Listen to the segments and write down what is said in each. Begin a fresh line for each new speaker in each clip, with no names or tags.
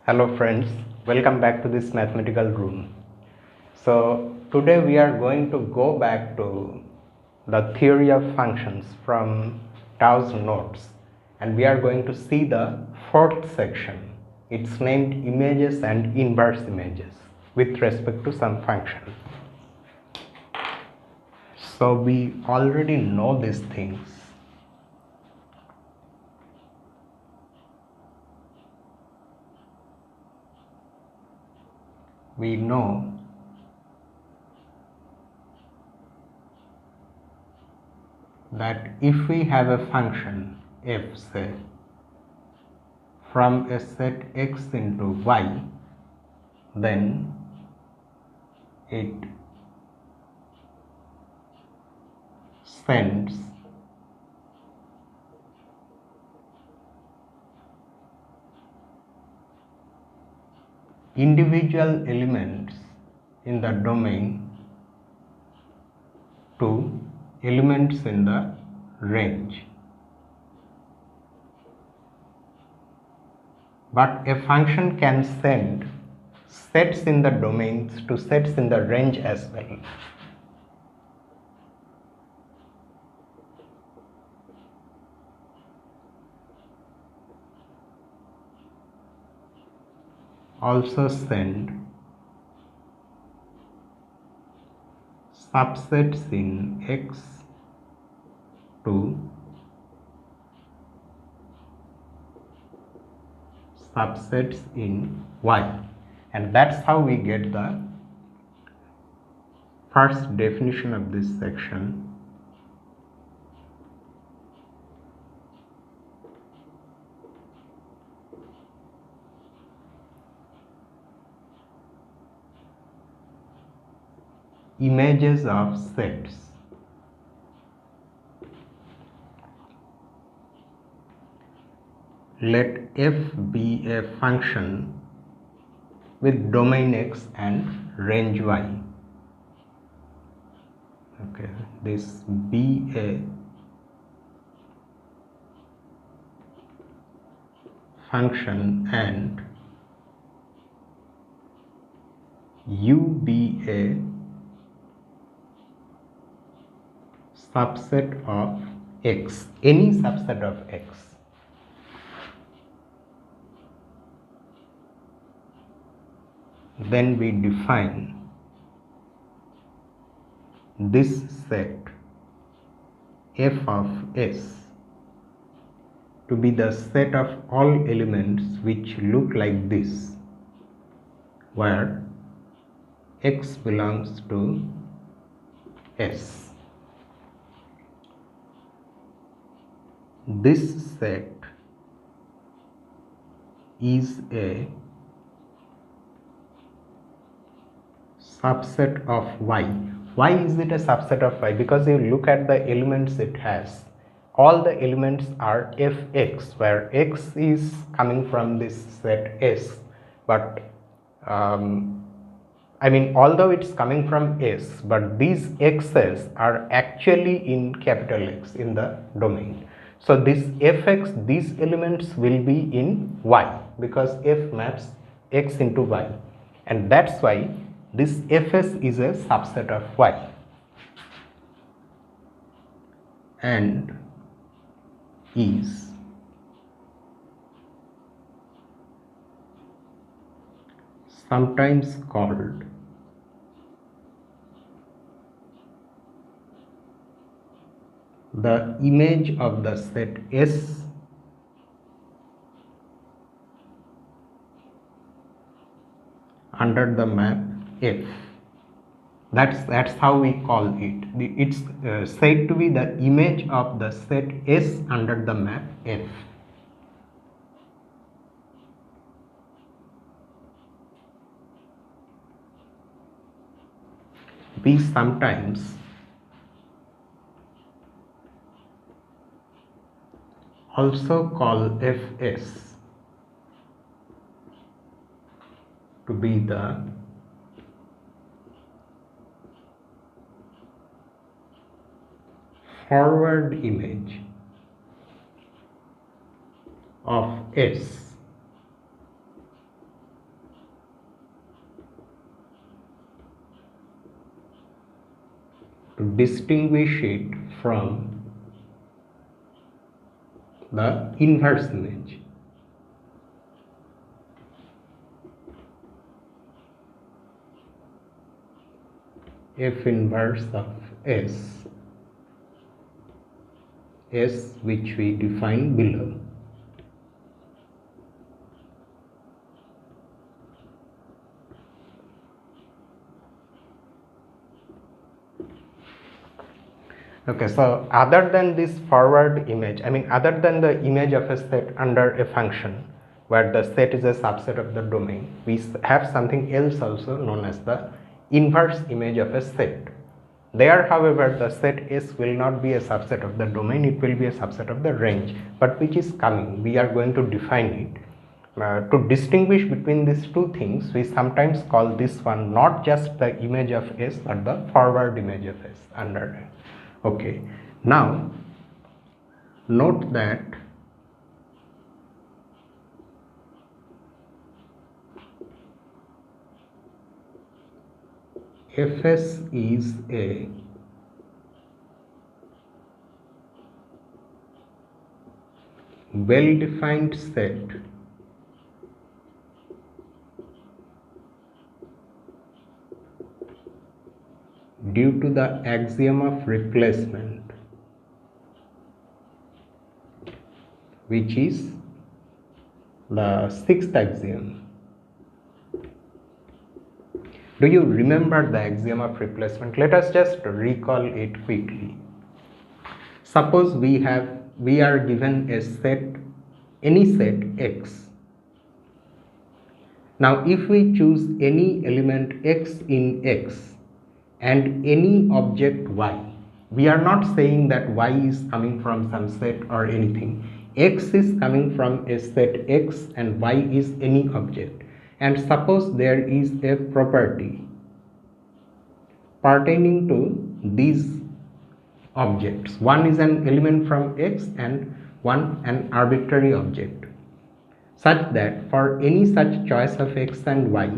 Hello friends, welcome back to this mathematical room. So today we are going to go back to the theory of functions from Tau's notes, and we are going to see the fourth section. It's named images and inverse images with respect to some function. So we already know these things. We know that if we have a function f, say, from a set x into y, then it sends individual elements in the domain to elements in the range. But a function can send sets in the domains to sets in the range as well. Also send subsets in X to subsets in Y, and that's how we get the first definition of this section. Images of sets. Let f be a function with domain x and range y. Okay, this be a function and u be a subset of x, any subset of x. Then we define this set f of s to be the set of all elements which look like this, where x belongs to s. This set is a subset of y. Why is it a subset of y? Because you look at the elements it has. All the elements are fx, where x is coming from this set S, but although it's coming from S, but these x's are actually in capital X in the domain. So this fx, these elements will be in y, because f maps x into y, and that's why this fs is a subset of y. And is sometimes called the image of the set S under the map F. That's how we call it. It's said to be the image of the set S under the map F. We sometimes also call Fs to be the forward image of S distinguish it from the inverse image. F inverse of S which we define below. Okay, so other than this forward image, other than the image of a set under a function where the set is a subset of the domain, we have something else also known as the inverse image of a set. There, however, the set S will not be a subset of the domain, it will be a subset of the range, but which is coming. We are going to define it. To distinguish between these two things, we sometimes call this one not just the image of S but the forward image of S under it. Okay, now note that Fs is a well-defined set due to the axiom of replacement, which is the sixth axiom. Do you remember the axiom of replacement? Let us just recall it quickly. Suppose we are given a set, any set X. Now if we choose any element X in X and any object Y, we are not saying that Y is coming from some set or anything. X is coming from a set X and Y is any object. And suppose there is a property pertaining to these objects. One is an element from X and one an arbitrary object, such that for any such choice of X and Y,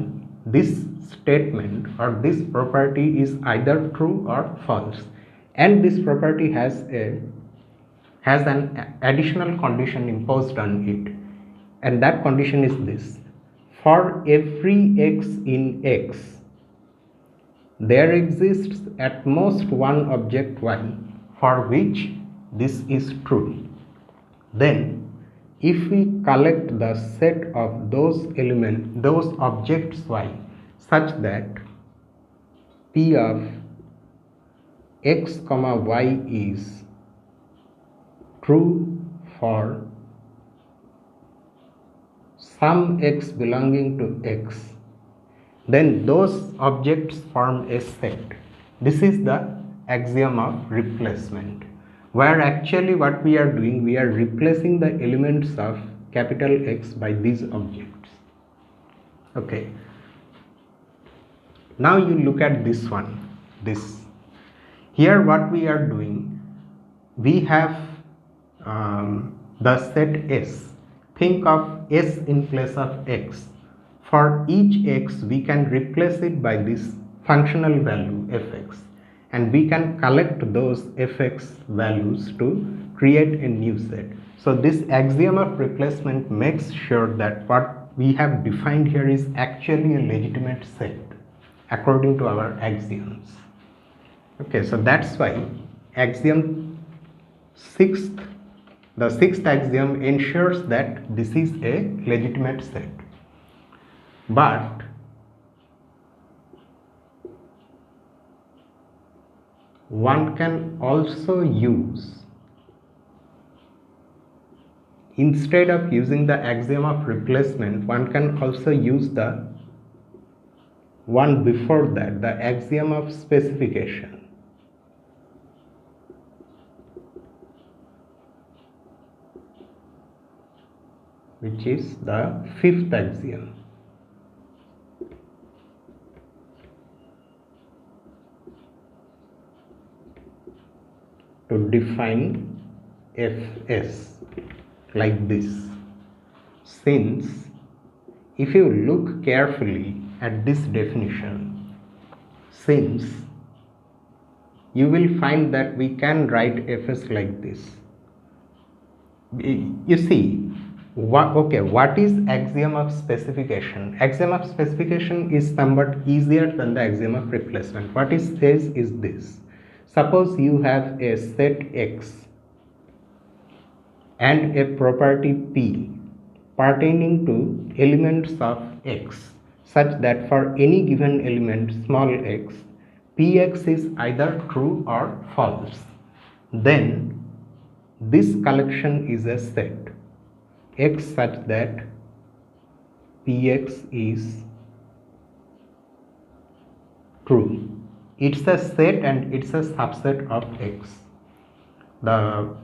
this statement or this property is either true or false, and this property has an additional condition imposed on it, and that condition is this: for every X in X, there exists at most one object Y for which this is true. Then if we collect the set of those objects Y such that P of X comma Y is true for some X belonging to X, then those objects form a set. This is the axiom of replacement, where actually what we are doing, we are replacing the elements of capital X by these objects. Okay, now you look at this one. Here what we are doing, we have the set S. Think of S in place of X. For each X we can replace it by this functional value Fx, and we can collect those Fx values to create a new set. So this axiom of replacement makes sure that what we have defined here is actually a legitimate set according to our axioms. Okay, so that's why the sixth axiom ensures that this is a legitimate set. But one can also use, instead of using the axiom of replacement, one can also use the one before that, the axiom of specification. Which is the fifth axiom. To define Fs like this. Since if you look carefully at this definition, since you will find that we can write fs like this. You see, what is axiom of specification? Axiom of specification is somewhat easier than the axiom of replacement. What it says is this: suppose you have a set X and a property P pertaining to elements of X, such that for any given element small x, Px is either true or false. Then this collection is a set X such that Px is true. It's a set and it's a subset of X. The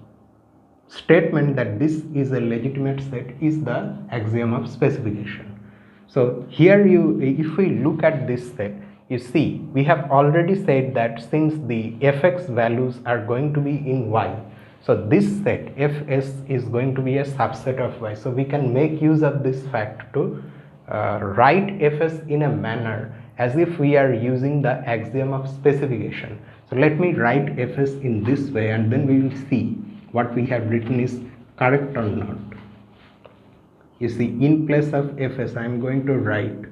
statement that this is a legitimate set is the axiom of specification. So here if we look at this set, you see we have already said that since the fx values are going to be in y, so this set fs is going to be a subset of y. So we can make use of this fact to write fs in a manner as if we are using the axiom of specification. So let me write fs in this way, and then we will see what we have written is correct or not. You see, in place of fs I am going to write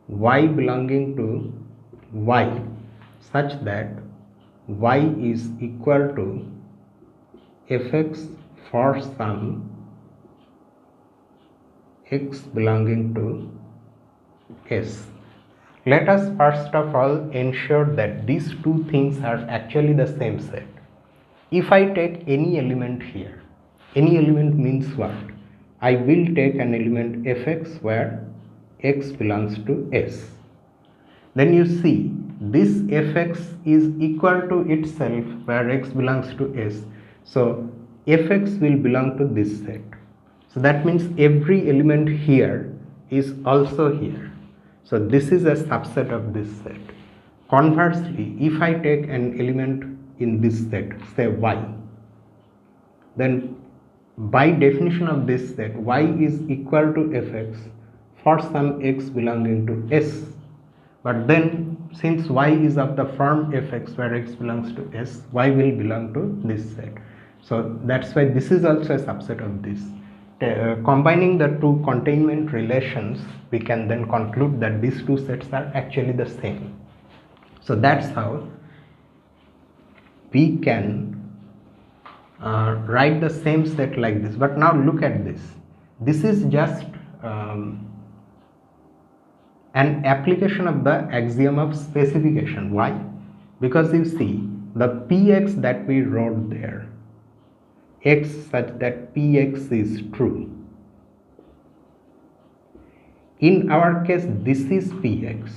y belonging to y such that y is equal to fx for some x belonging to s. Let us first of all ensure that these two things are actually the same set. If I take any element here, any element means what? I will take an element fx where x belongs to s. Then you see this fx is equal to itself where x belongs to s. So fx will belong to this set. So that means every element here is also here. So this is a subset of this set. Conversely, if I take an element in this set, say y, then by definition of this set, y is equal to fx for some x belonging to s. But then since y is of the form fx where x belongs to s, y will belong to this set. So that's why this is also a subset of this. Combining the two containment relations, we can then conclude that these two sets are actually the same. So that's how we can write the same set like this. But now look at this. This is just an application of the axiom of specification. Why? Because you see the px that we wrote there, x such that px is true. In our case, this is px,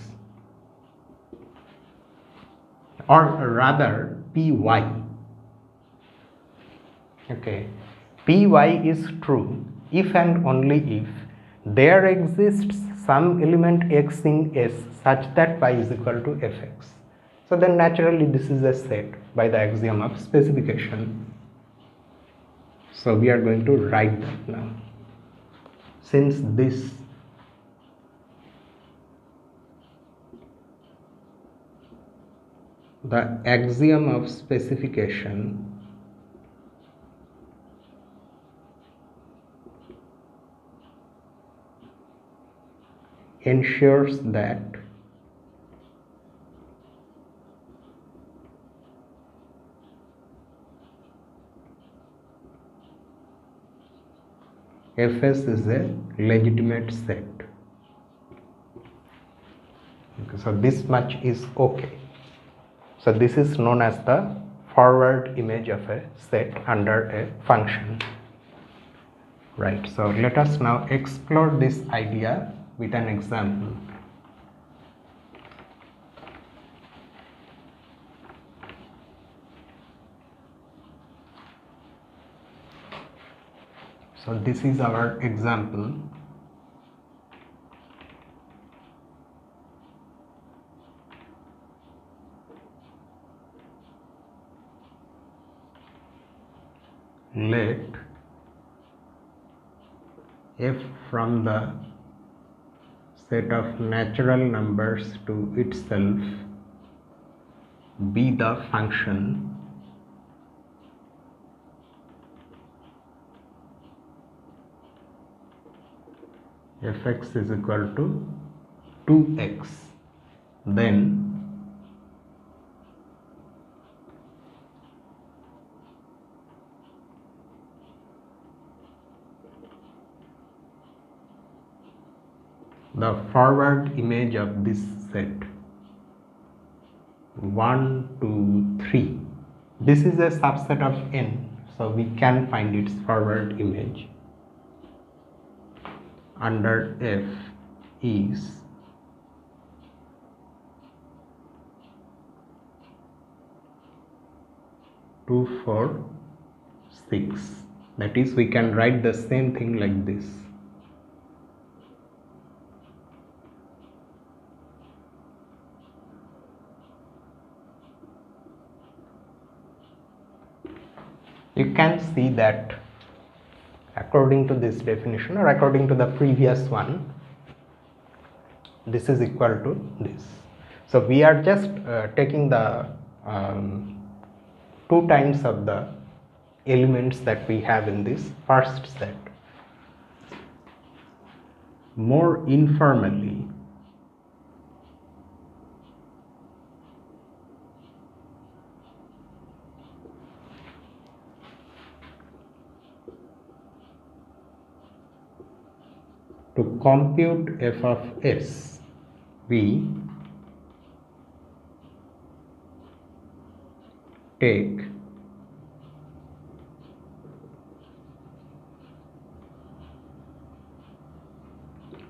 or rather py. Okay, py is true if and only if there exists some element x in s such that y is equal to fx. So then naturally this is a set by the axiom of specification. So we are going to write that now. Since this the axiom of specification ensures that fs is a legitimate set. Okay, so this much is okay. So this is known as the forward image of a set under a function. Right, so let us now explore this idea with an example. So this is our example. Let f from the set of natural numbers to itself be the function fx is equal to 2x, then the forward image of this set 1, 2, 3. This is a subset of n, so we can find its forward image under F is 2, 4, 6. That is, we can write the same thing like this. You can see that according to this definition or according to the previous one, this is equal to this. So we are just taking the 2 times of the elements that we have in this first set. More informally, to compute f of s, we take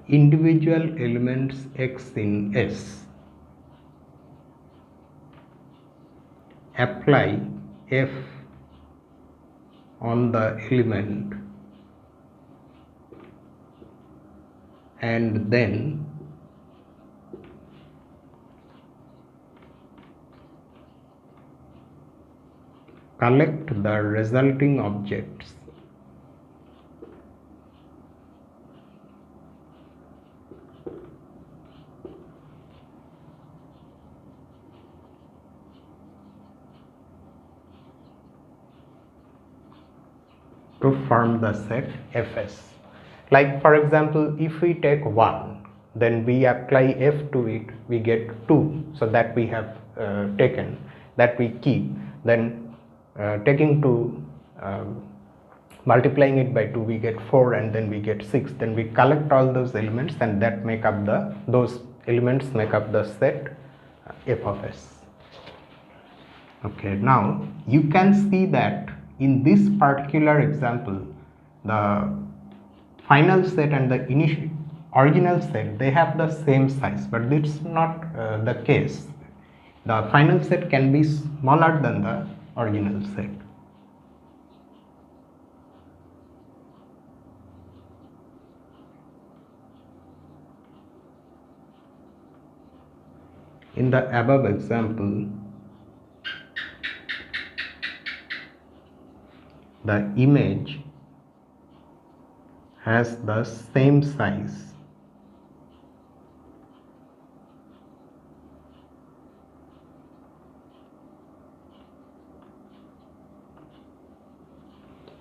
individual elements x in S, apply f on the element, and then collect the resulting objects to form the set Fs. Like for example, if we take 1, then we apply f to it, we get 2, so that we have taken, that we keep, then taking 2, multiplying it by 2, we get 4, and then we get 6. Then we collect all those elements, and that make up those elements make up the set f of s. Okay, now you can see that in this particular example, the final set and the initial original set, they have the same size, but it's not the case. The final set can be smaller than the original set. In the above example, the image has the same size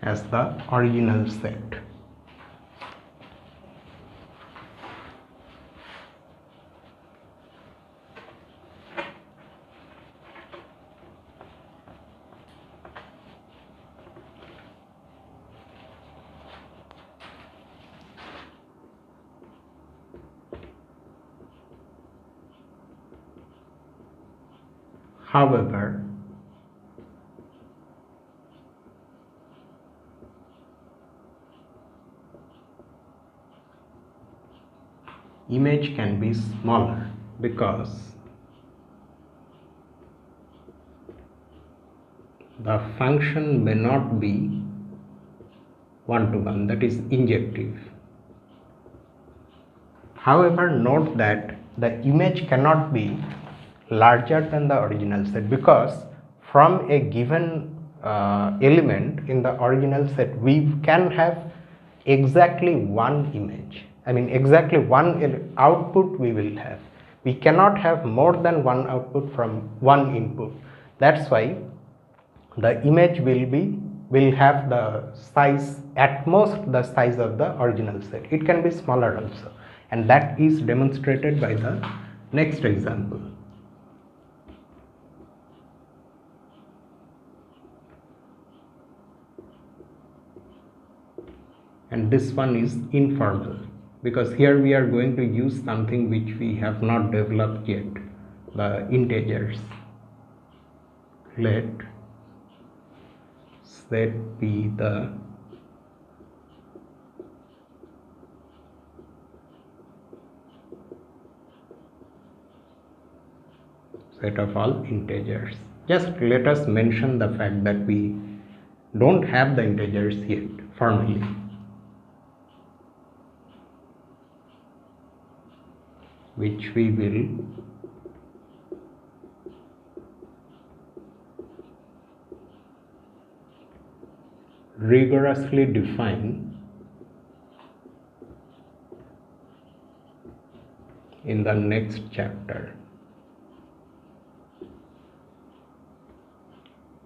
as the original set. However, image can be smaller because the function may not be one-to-one, that is injective. However, note that the image cannot be larger than the original set, because from a given element in the original set we can have exactly one image, exactly one output we will have. We cannot have more than one output from one input. That's why the image will have the size, at most the size of the original set. It can be smaller also, and that is demonstrated by the next example. And this one is informal, because here we are going to use something which we have not developed yet, the integers. Let set be the set of all integers. Just let us mention the fact that we don't have the integers yet formally. Which we will rigorously define in the next chapter.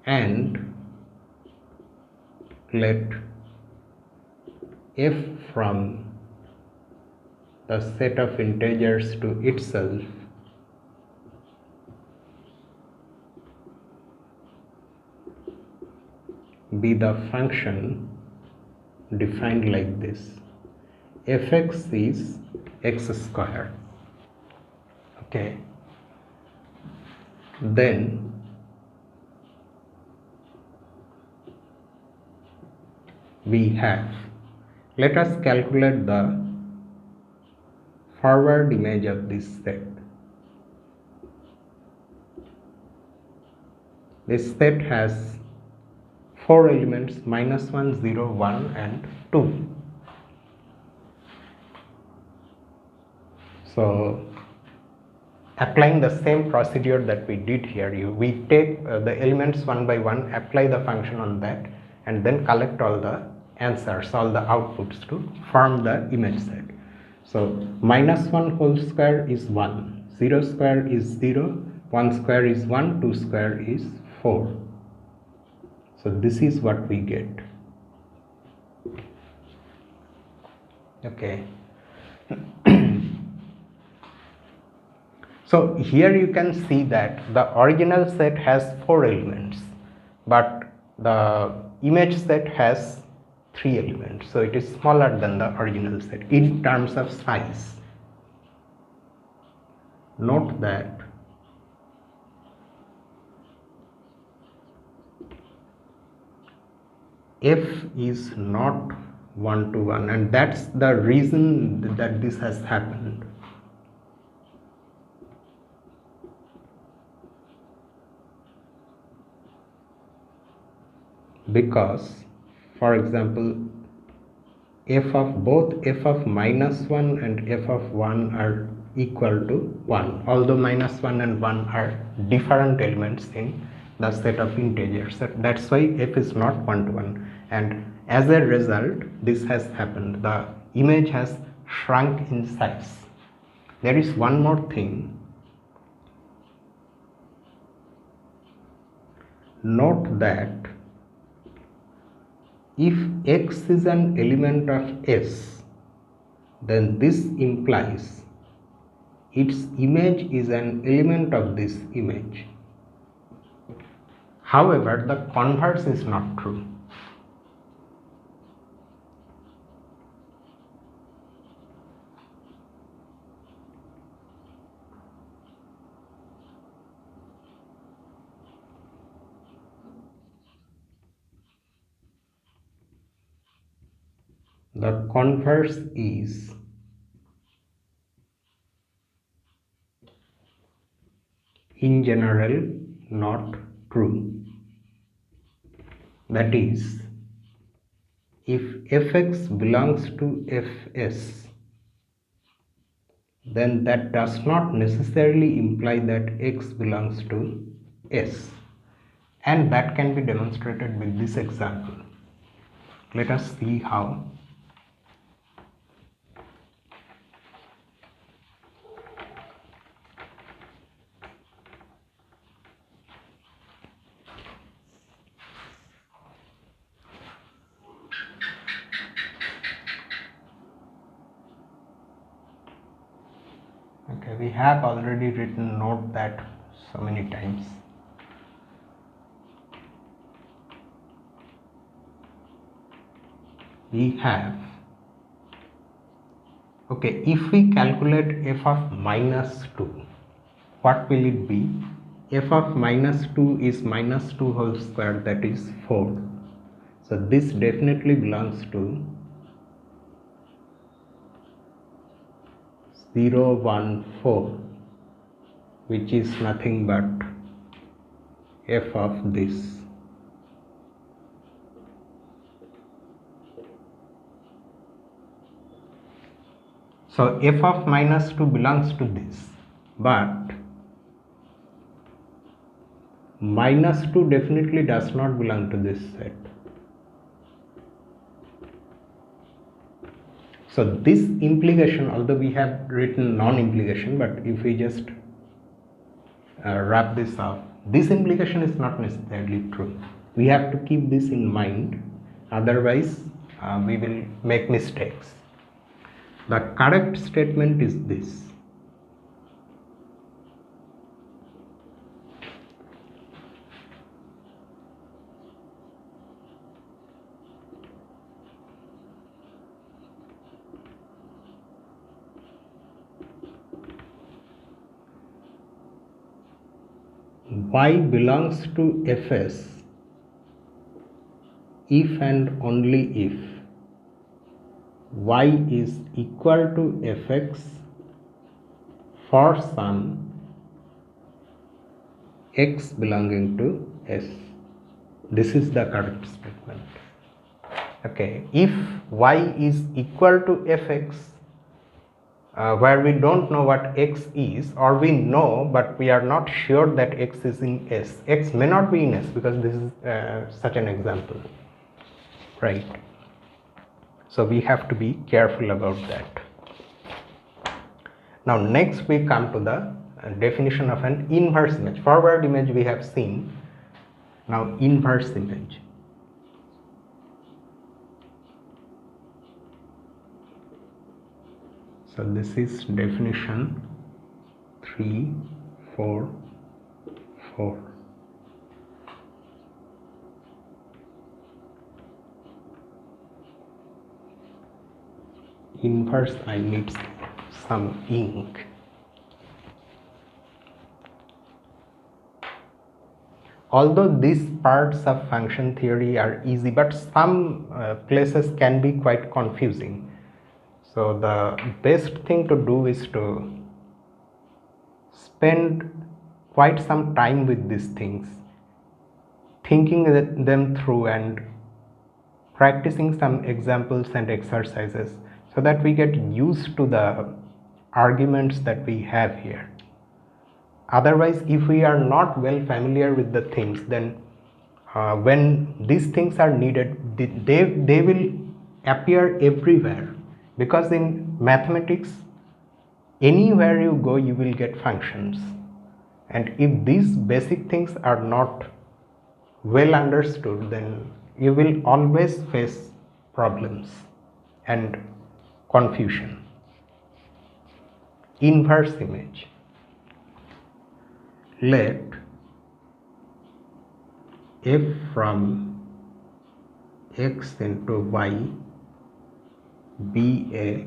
And let f from the set of integers to itself be the function defined like this. Fx is x square. Okay. Then we have, let us calculate the forward image of this set. This set has 4 elements, -1, 0, 1 and 2. So applying the same procedure that we did here, we take the elements one by one, apply the function on that, and then collect all the answers, all the outputs to form the image set. So -1 whole square is 1, 0 square is 0, 1 square is 1, 2 square is 4. So this is what we get. Okay. So here you can see that the original set has 4 elements, but the image set has 3 elements. So it is smaller than the original set in terms of size. Note that f is not 1 to 1, and that's the reason that this has happened. Because, for example, f of both f of -1 and f of 1 are equal to 1, although -1 and 1 are different elements in the set of integers. That's why f is not 1 to 1, and as a result this has happened. The image has shrunk in size. There is one more thing. Note that if x is an element of S, then this implies its image is an element of this image. However, the converse is not true. The converse is in general not true. That is, if fx belongs to fs, then that does not necessarily imply that x belongs to s, and that can be demonstrated with this example. Let us see how. Okay, we have already written note that so many times. We have, okay, if we calculate f of minus 2, what will it be? F of minus 2 is minus 2 whole square, that is 4. So this definitely belongs to 0, 1, 4, which is nothing but f of this. So f of minus 2 belongs to this, but minus 2 definitely does not belong to this set. So this implication, although we have written non-implication, but if we just wrap this up, this implication is not necessarily true. We have to keep this in mind, otherwise we will make mistakes. The correct statement is this. Y belongs to Fs if and only if y is equal to fx for some x belonging to S. This is the correct statement. Okay, if y is equal to fx, where we don't know what x is, or we know but we are not sure that x is in S. X may not be in S, because this is such an example, right? So we have to be careful about that. Now next we come to the definition of an inverse image. Forward image we have seen. Now inverse image. So this is definition 3, 4, 4. Inverse, I need some ink. Although these parts of function theory are easy, but some places can be quite confusing. So the best thing to do is to spend quite some time with these things, thinking them through and practicing some examples and exercises, so that we get used to the arguments that we have here. Otherwise, if we are not well familiar with the things, then when these things are needed, they will appear everywhere, because in mathematics, anywhere you go you will get functions, and if these basic things are not well understood, then you will always face problems and confusion. Inverse image. Let f from x into y be a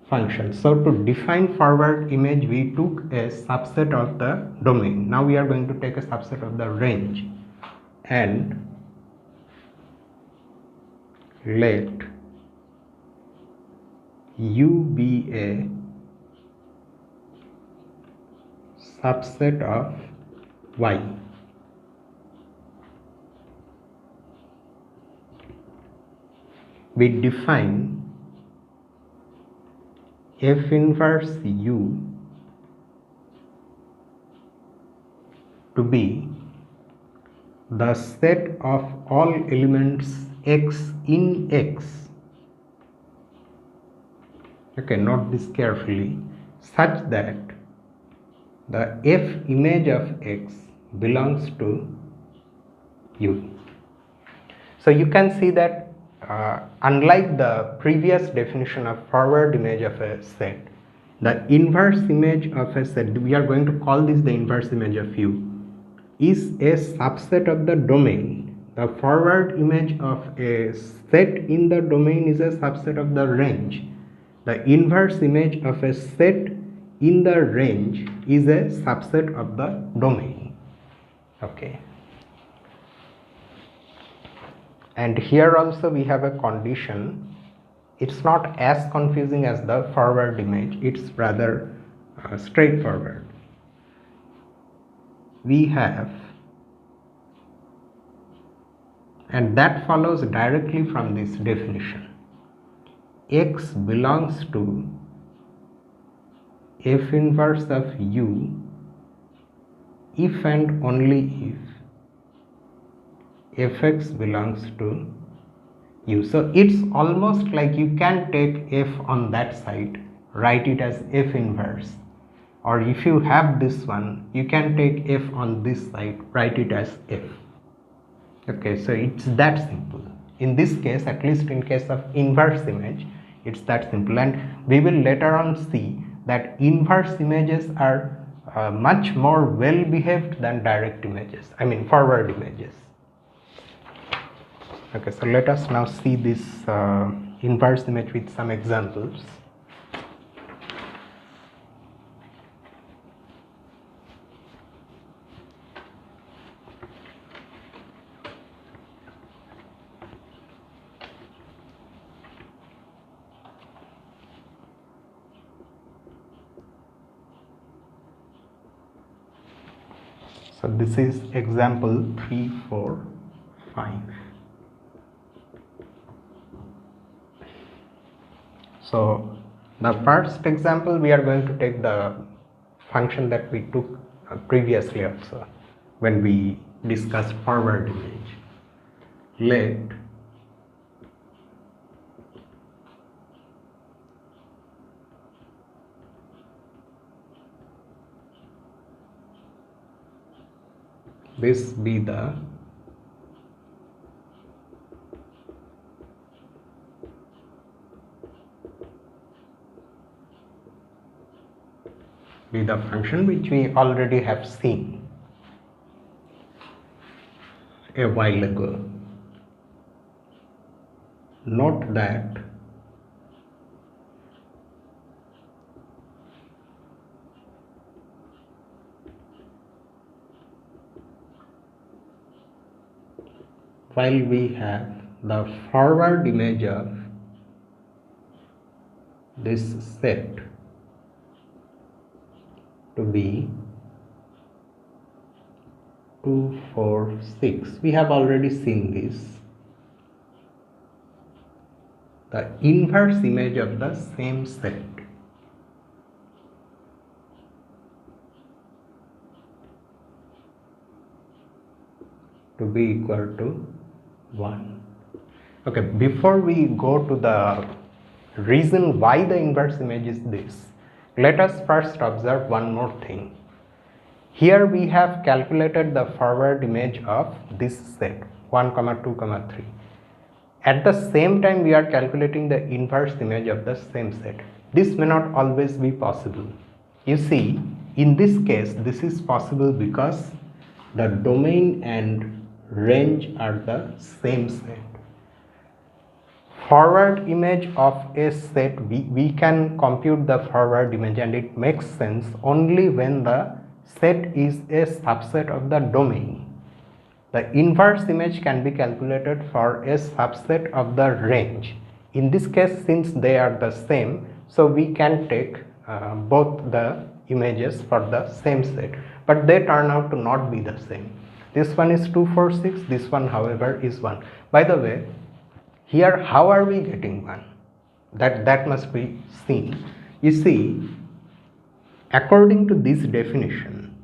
function. So to define forward image, we took a subset of the domain. Now we are going to take a subset of the range, and let u be a subset of y. We define f inverse u to be the set of all elements x in X. Okay, note this carefully, such that the f image of X belongs to U. So you can see that unlike the previous definition of forward image of a set, the inverse image of a set, we are going to call this the inverse image of U, is a subset of the domain. The forward image of a set in the domain is a subset of the range. The inverse image of a set in the range is a subset of the domain. Okay. And here also we have a condition. It's not as confusing as the forward image, it's rather straightforward. We have, and that follows directly from this definition, X belongs to F inverse of U if and only if Fx belongs to U. So it's almost like you can take F on that side, write it as F inverse, or if you have this one, you can take F on this side, write it as F. Okay, so it's that simple. In this case, at least in case of inverse image, it's that simple, and we will later on see that inverse images are much more well behaved than direct images, I mean forward images. Okay, so let us now see this inverse image with some examples. So this is example 3, 4, 5. So the first example, we are going to take the function that we took previously also when we discussed forward image. Let this be the function which we already have seen a while ago. Note that while we have the forward image of this set to be 2, 4, 6, we have already seen this. The inverse image of the same set to be equal to 1. Okay, before we go to the reason why the inverse image is this, let us first observe one more thing. Here we have calculated the forward image of this set 1, 2, 3. At the same time, we are calculating the inverse image of the same set. This may not always be possible. You see, in this case, this is possible because the domain and range are the same set. Forward image of a set, we can compute the forward image, and it makes sense only when the set is a subset of the domain. The inverse image can be calculated for a subset of the range. In this case, since they are the same, so we can take both the images for the same set, but they turn out to not be the same. This one is 2, 4, 6, this one however is 1. By the way, here how are we getting 1? That must be seen. You see, according to this definition,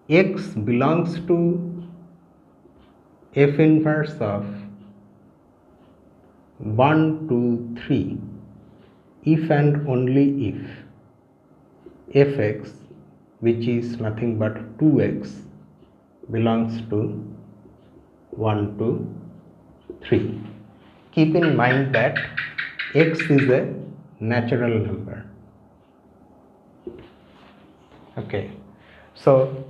X belongs to F inverse of 1, 2, 3 if and only if Fx, which is nothing but 2x, belongs to 1, 2, 3. Keep in mind that x is a natural number. Okay, so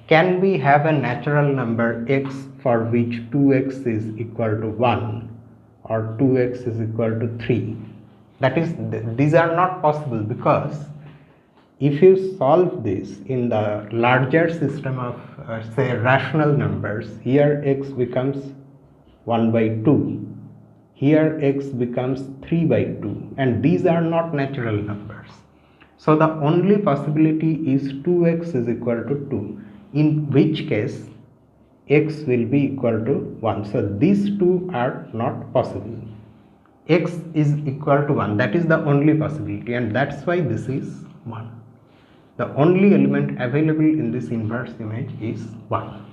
can we have a natural number x for which 2x is equal to 1 or 2x is equal to 3? That is, these are not possible, because if you solve this in the larger system of say rational numbers, here x becomes 1 by 2, here x becomes 3 by 2, and these are not natural numbers. So the only possibility is 2x is equal to 2, in which case x will be equal to 1. So these two are not possible. X is equal to 1, that is the only possibility, and that's why this is 1. The only element available in this inverse image is 1.